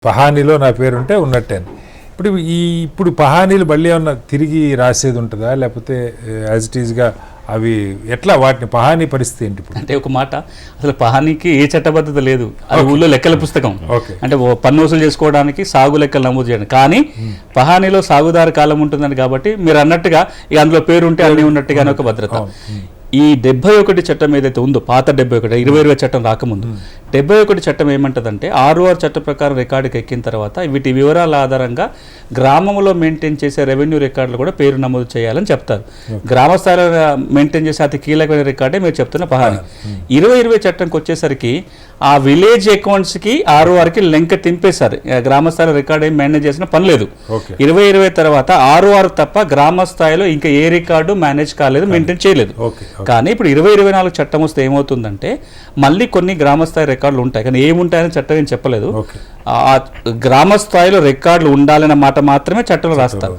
పహానీలో నా పేరుంటే ఉన్నట్టే. ఇప్పుడు పహానీలు మళ్ళీ ఏమన్నా తిరిగి రాసేది ఉంటుందా, లేకపోతే యాజ్ ఇట్ ఈజ్గా అవి ఎట్లా, వాటిని పహానీ పరిస్థితి ఏంటి? అంటే ఒక మాట, అసలు పహానీకి ఏ చట్టబద్ధత లేదు. అది ఊళ్ళో లెక్కల పుస్తకం. అంటే పన్ను వసూలు చేసుకోవడానికి సాగు లెక్కలు నమోదు చేయడం. కానీ పహానీలో సాగుదారు కాలం ఉంటుందని కాబట్టి మీరు అన్నట్టుగా అందులో పేరు ఉంటే అన్నీ ఉన్నట్టుగానే ఒక భద్రత. ఈ 71 చట్టం ఏదైతే ఉందో, పాత 71, 2020 చట్టం రాకముందు 71 చట్టం ఏమంటదంటే, ROR చట్టం ప్రకారం రికార్డుకి ఎక్కిన తర్వాత వీటి వివరాల ఆధారంగా గ్రామంలో మెయింటైన్ చేసే రెవెన్యూ రికార్డులు కూడా పేరు నమోదు చేయాలని చెప్తారు. గ్రామ స్థాయిలో మెయింటైన్ చేసే అతి కీలకమైన రికార్డే మీరు చెప్తున్న పహానీ. 2020 చట్టంకి వచ్చేసరికి ఆ విలేజ్ అకౌంట్స్కి RORకి లింక్ తింపేశారు. గ్రామ స్థాయిలో రికార్డు ఏం మేనేజ్ చేసిన పని లేదు. 2020 తర్వాత ROR తప్ప గ్రామ స్థాయిలో ఇంకా ఏ రికార్డు మేనేజ్ కాలేదు, మెయింటైన్ చేయలేదు. కానీ ఇప్పుడు 2024 చట్టం వస్తే ఏమవుతుందంటే, మళ్ళీ కొన్ని గ్రామ స్థాయి రికార్డులు ఉంటాయి, కానీ ఏముంటాయని చట్టం ఏం చెప్పలేదు. ఆ గ్రామ స్థాయిలో రికార్డులు ఉండాలన్న మాట మాత్రమే చట్టంలో రాస్తారు.